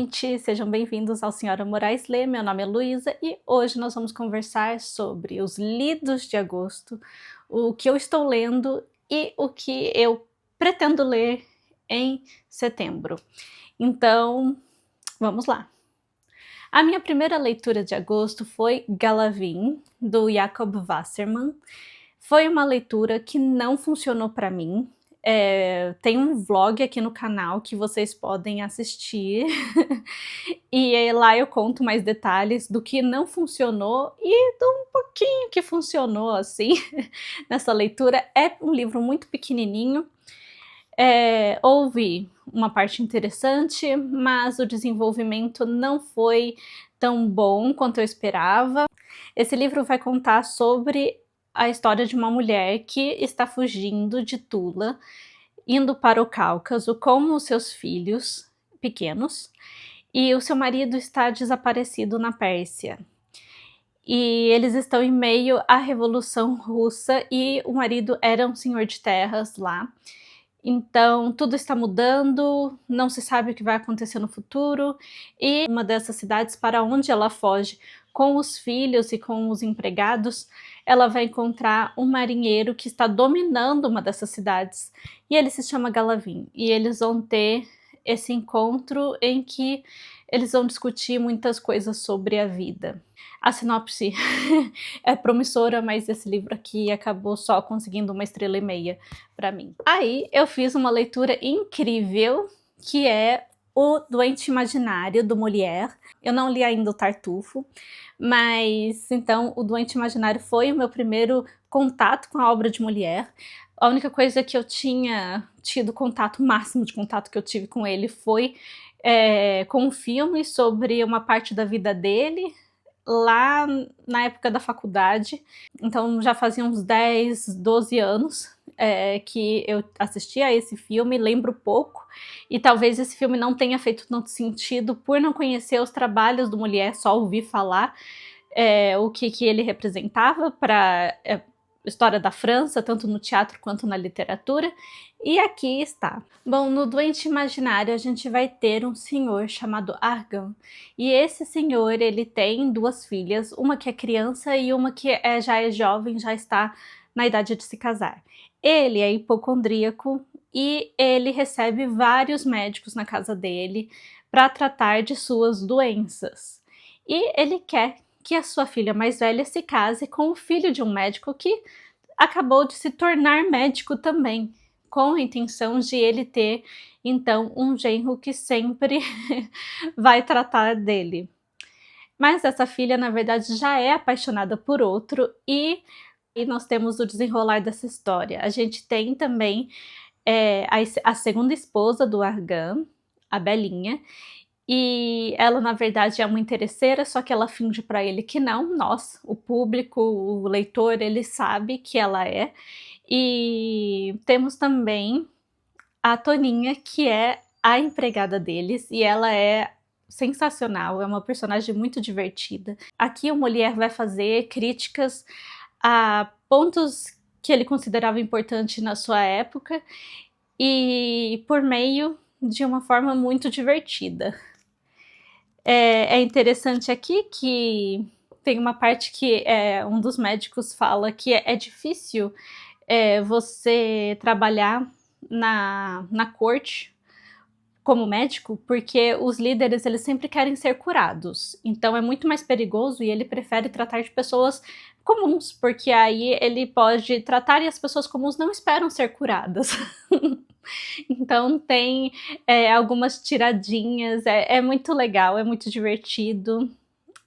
gente! Sejam bem-vindos ao Senhora Moraes Lê. Meu nome é Luísa e hoje nós vamos conversar sobre os lidos de agosto, o que eu estou lendo e o que eu pretendo ler em setembro. Então, vamos lá! A minha primeira leitura de agosto foi Galavin, do Jacob Wasserman. Foi uma leitura que não funcionou para mim. Tem um vlog aqui no canal que vocês podem assistir e lá eu conto mais detalhes do que não funcionou e do um pouquinho que funcionou assim nessa leitura. É um livro muito pequenininho, houve uma parte interessante, mas o desenvolvimento não foi tão bom quanto eu esperava. Esse livro vai contar sobre a história de uma mulher que está fugindo de Tula, indo para o Cáucaso com os seus filhos pequenos, e o seu marido está desaparecido na Pérsia. E eles estão em meio à Revolução Russa e o marido era um senhor de terras lá. Então tudo está mudando, não se sabe o que vai acontecer no futuro, e uma dessas cidades para onde ela foge com os filhos e com os empregados, ela vai encontrar um marinheiro que está dominando uma dessas cidades, e ele se chama Galavin, e eles vão ter esse encontro em que eles vão discutir muitas coisas sobre a vida. A sinopse é promissora, mas esse livro aqui acabou só conseguindo 1,5 para mim. Aí eu fiz uma leitura incrível, que é O Doente Imaginário, do Molière. Eu não li ainda o Tartufo, mas então o Doente Imaginário foi o meu primeiro contato com a obra de Molière. A única coisa que eu tinha tido contato, o máximo de contato que eu tive com ele foi com um filme sobre uma parte da vida dele, lá na época da faculdade. Então já fazia uns 10, 12 anos que eu assistia a esse filme, lembro pouco, e talvez esse filme não tenha feito tanto sentido por não conhecer os trabalhos do Molière, só ouvir falar o que ele representava para história da França, tanto no teatro quanto na literatura, e aqui está. Bom, no Doente Imaginário a gente vai ter um senhor chamado Argan, e esse senhor ele tem 2 filhas, uma que é criança e uma que já é jovem, já está na idade de se casar. Ele é hipocondríaco e ele recebe vários médicos na casa dele para tratar de suas doenças, e ele quer que a sua filha mais velha se case com o filho de um médico que acabou de se tornar médico também, com a intenção de ele ter, então, um genro que sempre vai tratar dele. Mas essa filha, na verdade, já é apaixonada por outro, e nós temos o desenrolar dessa história. A gente tem também a segunda esposa do Argan, a Belinha, e ela, na verdade, é uma interesseira, só que ela finge para ele que não. Nós, o público, o leitor, ele sabe que ela é. E temos também a Toninha, que é a empregada deles, e ela é sensacional, é uma personagem muito divertida. Aqui o Molière vai fazer críticas a pontos que ele considerava importantes na sua época, e por meio de uma forma muito divertida. É interessante aqui que tem uma parte que um dos médicos fala que é difícil você trabalhar na corte como médico, porque os líderes eles sempre querem ser curados, então é muito mais perigoso e ele prefere tratar de pessoas comuns, porque aí ele pode tratar e as pessoas comuns não esperam ser curadas. Então tem algumas tiradinhas, é muito legal, é muito divertido.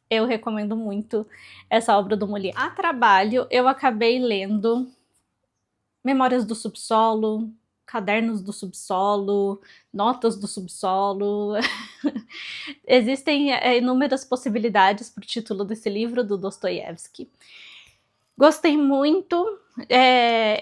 Eu recomendo muito essa obra do Molière. A trabalho, eu acabei lendo Memórias do Subsolo, Cadernos do Subsolo, Notas do Subsolo. Existem inúmeras possibilidades para o título desse livro, do Dostoiévski. Gostei muito.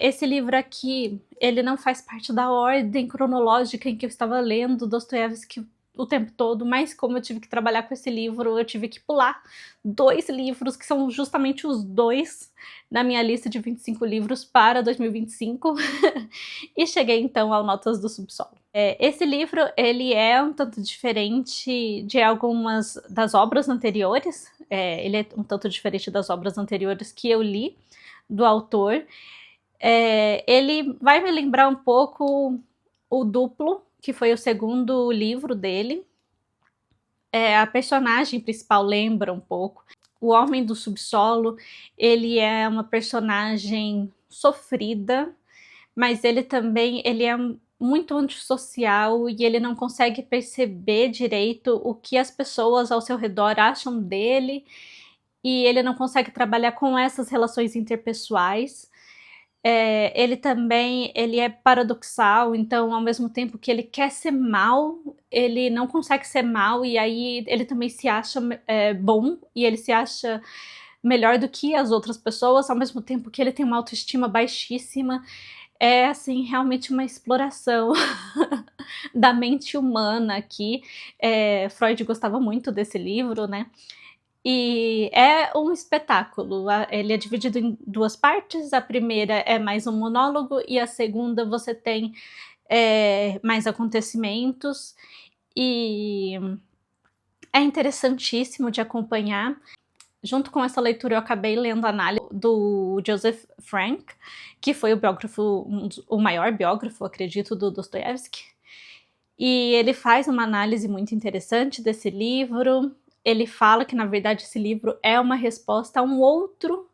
Esse livro aqui, ele não faz parte da ordem cronológica em que eu estava lendo Dostoiévski o tempo todo, mas como eu tive que trabalhar com esse livro, eu tive que pular 2 livros, que são justamente os 2 na minha lista de 25 livros para 2025, e cheguei então ao Notas do Subsolo. Esse livro, ele é um tanto diferente de algumas das obras anteriores, ele é um tanto diferente das obras anteriores que eu li do autor. Ele vai me lembrar um pouco o Duplo, que foi o segundo livro dele. A personagem principal lembra um pouco. O Homem do Subsolo, ele é uma personagem sofrida, mas ele também é muito antissocial e ele não consegue perceber direito o que as pessoas ao seu redor acham dele, e ele não consegue trabalhar com essas relações interpessoais. Ele também é paradoxal, então ao mesmo tempo que ele quer ser mal, ele não consegue ser mal, e aí ele também se acha bom, e ele se acha melhor do que as outras pessoas, ao mesmo tempo que ele tem uma autoestima baixíssima. É, assim, realmente uma exploração da mente humana aqui. Freud gostava muito desse livro, né? E é um espetáculo. Ele é dividido em duas partes. A primeira é mais um monólogo e a segunda você tem mais acontecimentos. E é interessantíssimo de acompanhar. Junto com essa leitura, eu acabei lendo a análise do Joseph Frank, que foi o biógrafo, o maior biógrafo, acredito, do Dostoiévski. E ele faz uma análise muito interessante desse livro. Ele fala que, na verdade, esse livro é uma resposta a um outro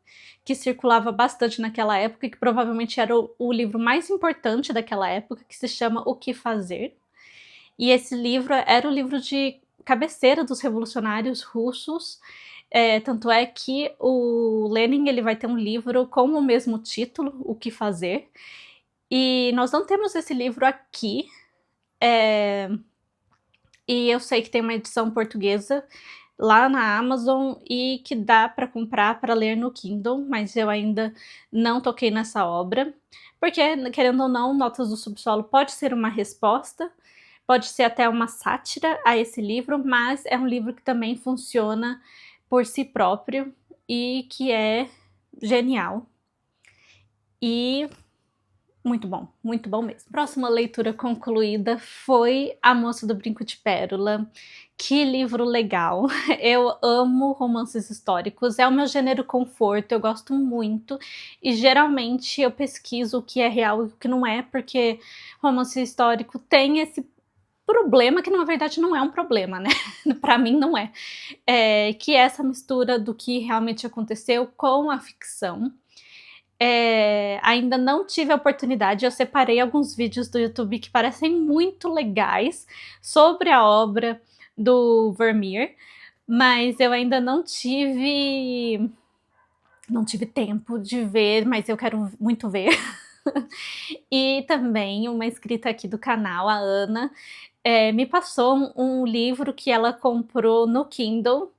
que circulava bastante naquela época, que provavelmente era o livro mais importante daquela época, que se chama O Que Fazer. E esse livro era o livro de cabeceira dos revolucionários russos. Tanto é que o Lenin ele vai ter um livro com o mesmo título, O Que Fazer. E nós não temos esse livro aqui. E eu sei que tem uma edição portuguesa lá na Amazon e que dá para comprar para ler no Kindle, mas eu ainda não toquei nessa obra, porque, querendo ou não, Notas do Subsolo pode ser uma resposta, pode ser até uma sátira a esse livro, mas é um livro que também funciona por si próprio e que é genial. E muito bom mesmo. Próxima leitura concluída foi A Moça do Brinco de Pérola. Que livro legal! Eu amo romances históricos, é o meu gênero conforto, eu gosto muito, e geralmente eu pesquiso o que é real e o que não é, porque romance histórico tem esse problema que na verdade não é um problema, né? Para mim não é. Que é essa mistura do que realmente aconteceu com a ficção. Ainda não tive a oportunidade, eu separei alguns vídeos do YouTube que parecem muito legais sobre a obra do Vermeer, mas eu ainda não tive tempo de ver, mas eu quero muito ver. E também uma inscrita aqui do canal, a Ana, me passou um livro que ela comprou no Kindle,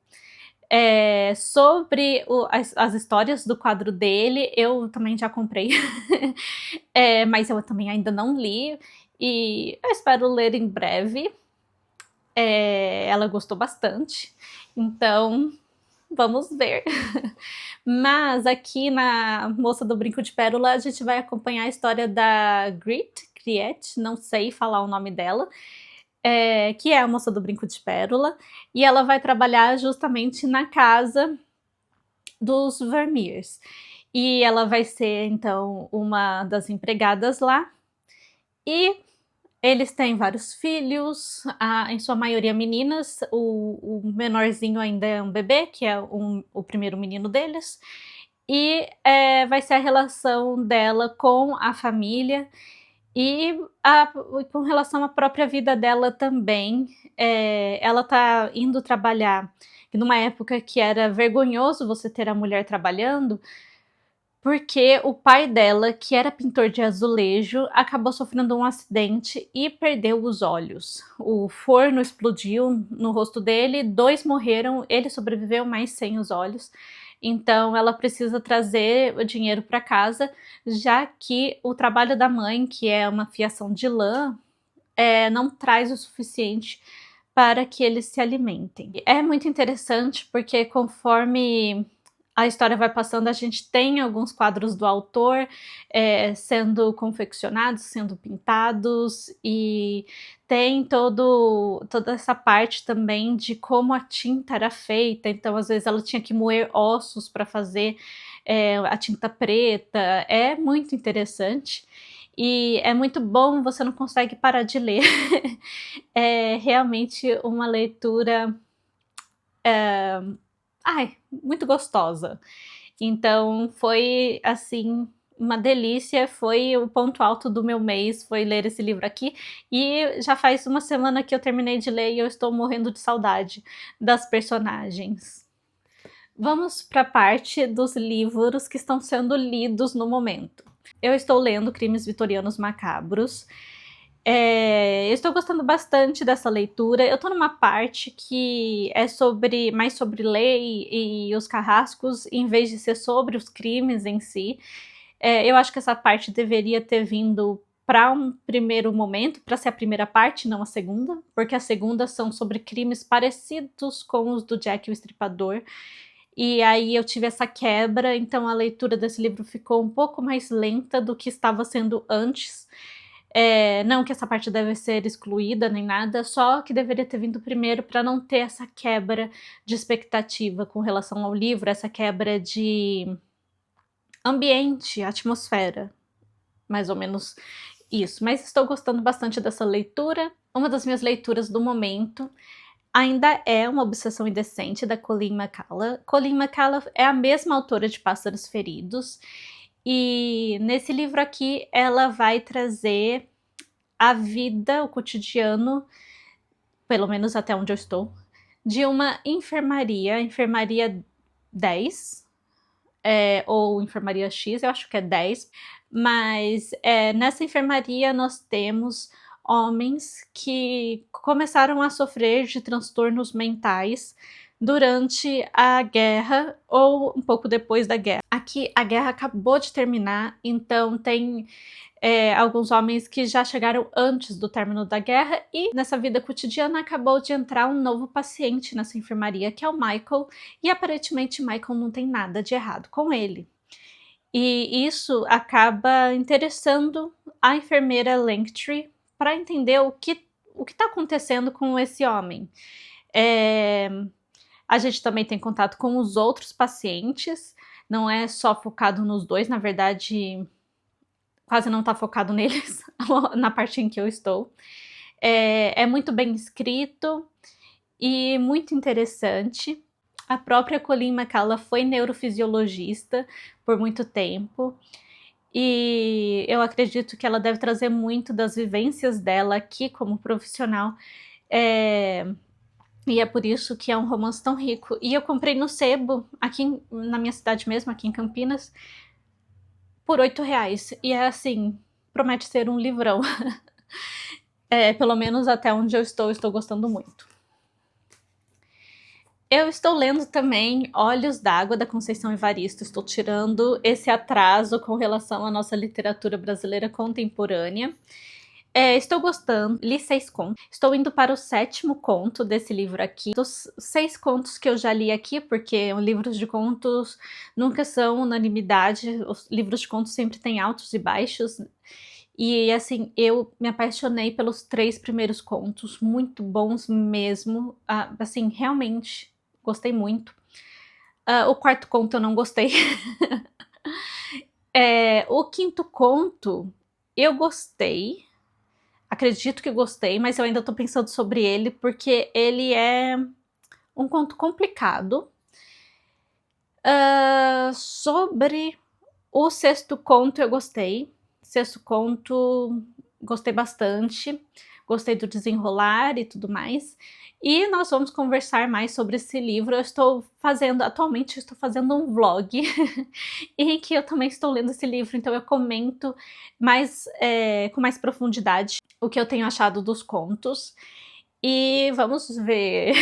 sobre as histórias do quadro dele. Eu também já comprei, mas eu também ainda não li, e eu espero ler em breve. Ela gostou bastante, então vamos ver. Mas aqui na Moça do Brinco de Pérola a gente vai acompanhar a história da Griette, não sei falar o nome dela, que é a Moça do Brinco de Pérola, e ela vai trabalhar justamente na casa dos Vermeers. E ela vai ser, então, uma das empregadas lá. E eles têm vários filhos, em sua maioria meninas. O menorzinho ainda é um bebê, que é o primeiro menino deles. E vai ser a relação dela com a família e com relação à própria vida dela também. Ela tá indo trabalhar numa época que era vergonhoso você ter a mulher trabalhando, porque o pai dela, que era pintor de azulejo, acabou sofrendo um acidente e perdeu os olhos. O forno explodiu no rosto dele, 2 morreram, ele sobreviveu, mas sem os olhos. Então ela precisa trazer o dinheiro para casa, já que o trabalho da mãe, que é uma fiação de lã, não traz o suficiente para que eles se alimentem. É muito interessante porque conforme a história vai passando, a gente tem alguns quadros do autor sendo confeccionados, sendo pintados, e tem toda essa parte também de como a tinta era feita. Então, às vezes, ela tinha que moer ossos para fazer a tinta preta. É muito interessante e é muito bom, você não consegue parar de ler. É realmente uma leitura muito gostosa. Então foi assim uma delícia, foi o ponto alto do meu mês, foi ler esse livro aqui, e já faz uma semana que eu terminei de ler e eu estou morrendo de saudade das personagens. Vamos para a parte dos livros que estão sendo lidos no momento. Eu estou lendo Crimes Vitorianos Macabros. Eu estou gostando bastante dessa leitura. Eu estou numa parte que é mais sobre lei e os carrascos, em vez de ser sobre os crimes em si. Eu acho que essa parte deveria ter vindo para um primeiro momento, para ser a primeira parte, não a segunda, porque a segunda são sobre crimes parecidos com os do Jack o Estripador. E aí eu tive essa quebra, então a leitura desse livro ficou um pouco mais lenta do que estava sendo antes. Não que essa parte deve ser excluída nem nada, só que deveria ter vindo primeiro para não ter essa quebra de expectativa com relação ao livro, essa quebra de ambiente, atmosfera, mais ou menos isso. Mas estou gostando bastante dessa leitura. Uma das minhas leituras do momento ainda é Uma Obsessão Indecente, da Colleen McCullough. Colleen McCullough é a mesma autora de Pássaros Feridos, e nesse livro aqui ela vai trazer a vida, o cotidiano, pelo menos até onde eu estou, de uma enfermaria 10, ou enfermaria X, eu acho que é 10, mas nessa enfermaria nós temos homens que começaram a sofrer de transtornos mentais durante a guerra ou um pouco depois da guerra. Aqui a guerra acabou de terminar, então tem alguns homens que já chegaram antes do término da guerra, e nessa vida cotidiana acabou de entrar um novo paciente nessa enfermaria, que é o Michael, e aparentemente Michael não tem nada de errado com ele. E isso acaba interessando a enfermeira Langtry para entender o que está acontecendo com esse homem. A gente também tem contato com os outros pacientes, não é só focado nos dois, na verdade quase não está focado neles, na parte em que eu estou. É muito bem escrito e muito interessante. A própria Colleen McCullough foi neurofisiologista por muito tempo, e eu acredito que ela deve trazer muito das vivências dela aqui como profissional, e é por isso que é um romance tão rico. E eu comprei no Sebo, aqui na minha cidade mesmo, aqui em Campinas, por R$8, e é assim, promete ser um livrão. Pelo menos até onde eu estou gostando muito. Eu estou lendo também Olhos d'Água, da Conceição Evaristo. Estou tirando esse atraso com relação à nossa literatura brasileira contemporânea. Estou gostando, li 6 contos. Estou indo para o 7º conto desse livro aqui. Dos 6 contos que eu já li aqui, porque livros de contos nunca são unanimidade, os livros de contos sempre têm altos e baixos. E assim, eu me apaixonei pelos 3 primeiros contos, muito bons mesmo. Assim, realmente gostei muito. O 4º conto eu não gostei. O 5º conto eu gostei. Acredito que gostei, mas eu ainda tô pensando sobre ele, porque ele é um conto complicado. Sobre o 6º conto eu gostei. 6º conto gostei bastante. Gostei do desenrolar e tudo mais. E nós vamos conversar mais sobre esse livro. Atualmente estou fazendo um vlog em que eu também estou lendo esse livro, então eu comento com mais profundidade o que eu tenho achado dos contos. E vamos ver.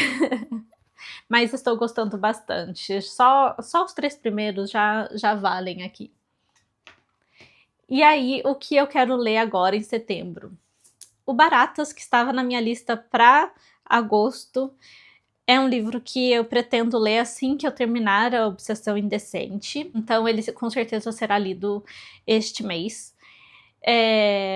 Mas estou gostando bastante. Só os 3 primeiros já valem aqui. E aí, o que eu quero ler agora em setembro? O Baratas, que estava na minha lista para agosto. É um livro que eu pretendo ler assim que eu terminar A Obsessão Indecente, então ele com certeza será lido este mês.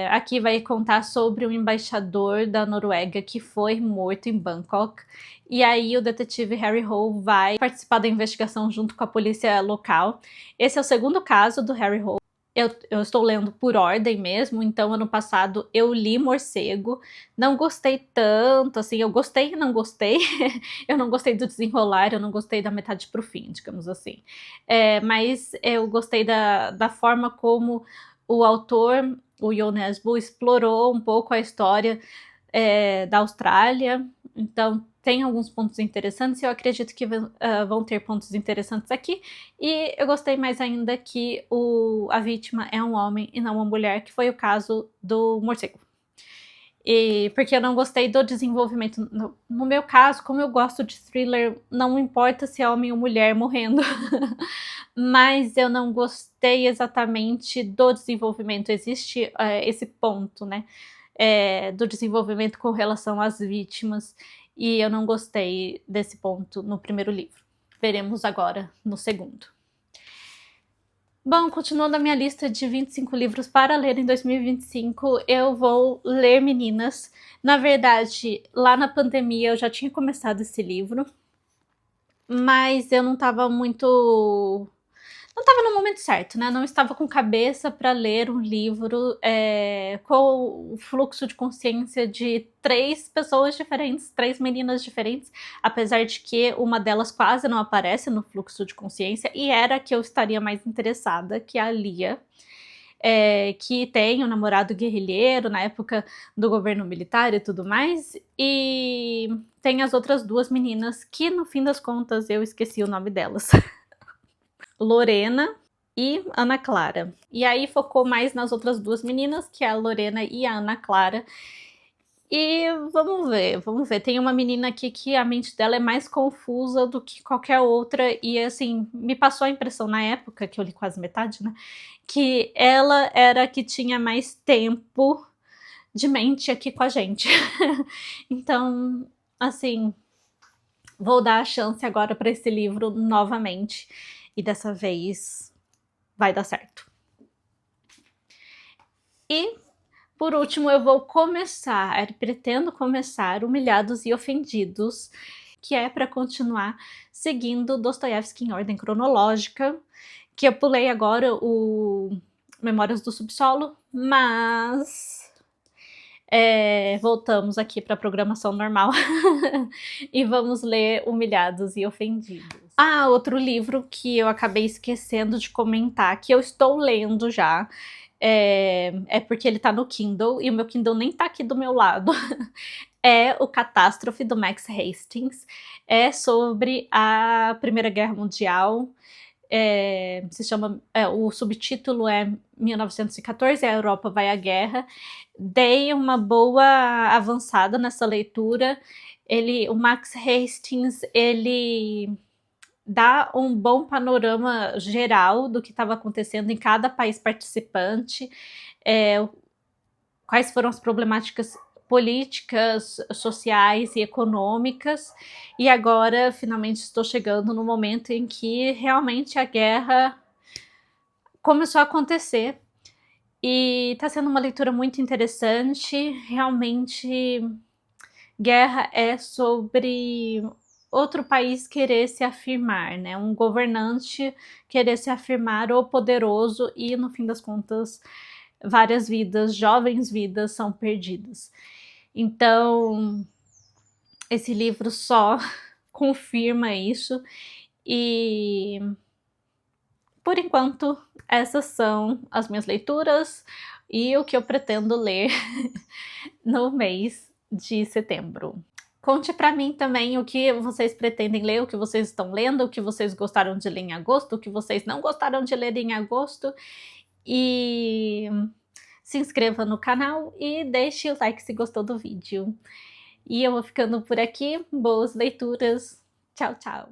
Aqui vai contar sobre um embaixador da Noruega que foi morto em Bangkok, e aí o detetive Harry Hole vai participar da investigação junto com a polícia local. Esse é o segundo caso do Harry Hole. Eu estou lendo por ordem mesmo, então ano passado eu li Morcego, não gostei tanto, assim, eu gostei e não gostei, eu não gostei do desenrolar, eu não gostei da metade pro fim, digamos assim, mas eu gostei da forma como o autor, o Jon Nesbø, explorou um pouco a história da Austrália, então tem alguns pontos interessantes e eu acredito que vão ter pontos interessantes aqui. E eu gostei mais ainda que a vítima é um homem e não uma mulher, que foi o caso do Morcego. E porque eu não gostei do desenvolvimento. No meu caso, como eu gosto de thriller, não importa se é homem ou mulher morrendo. Mas eu não gostei exatamente do desenvolvimento. Existe esse ponto, né? Do desenvolvimento com relação às vítimas, e eu não gostei desse ponto no primeiro livro. Veremos agora no segundo. Bom, continuando a minha lista de 25 livros para ler em 2025, eu vou ler Meninas. Na verdade, lá na pandemia eu já tinha começado esse livro, mas eu não estava no momento certo, né? Não estava com cabeça para ler um livro com o fluxo de consciência de 3 pessoas diferentes, 3 meninas diferentes, apesar de que uma delas quase não aparece no fluxo de consciência, e era a que eu estaria mais interessada, que é a Lia, que tem um namorado guerrilheiro na época do governo militar e tudo mais, e tem as outras 2 meninas que, no fim das contas, eu esqueci o nome delas. Lorena e Ana Clara. E aí focou mais nas outras 2 meninas, que é a Lorena e a Ana Clara. E vamos ver. Tem uma menina aqui que a mente dela é mais confusa do que qualquer outra, e assim, me passou a impressão na época, que eu li quase metade, né, que ela era a que tinha mais tempo de mente aqui com a gente. Então, assim, vou dar a chance agora para esse livro novamente, e dessa vez vai dar certo. E, por último, eu vou pretendo começar Humilhados e Ofendidos, que é para continuar seguindo Dostoiévski em ordem cronológica, que eu pulei agora o Memórias do Subsolo, mas voltamos aqui para a programação normal e vamos ler Humilhados e Ofendidos. Outro livro que eu acabei esquecendo de comentar, que eu estou lendo já, porque ele tá no Kindle, e o meu Kindle nem tá aqui do meu lado, é o Catástrofe, do Max Hastings. É sobre a Primeira Guerra Mundial, se chama, o subtítulo é 1914, a Europa vai à guerra. Dei uma boa avançada nessa leitura. O Max Hastings, ele dá um bom panorama geral do que estava acontecendo em cada país participante, quais foram as problemáticas políticas, sociais e econômicas, e agora finalmente estou chegando no momento em que realmente a guerra começou a acontecer, e está sendo uma leitura muito interessante. Realmente, guerra é sobre outro país querer se afirmar, né? Um governante querer se afirmar o poderoso, e no fim das contas várias vidas, jovens vidas, são perdidas. Então esse livro só confirma isso, e por enquanto essas são as minhas leituras e o que eu pretendo ler no mês de setembro. Conte pra mim também o que vocês pretendem ler, o que vocês estão lendo, o que vocês gostaram de ler em agosto, o que vocês não gostaram de ler em agosto. E se inscreva no canal e deixe o like se gostou do vídeo. E eu vou ficando por aqui. Boas leituras. Tchau, tchau.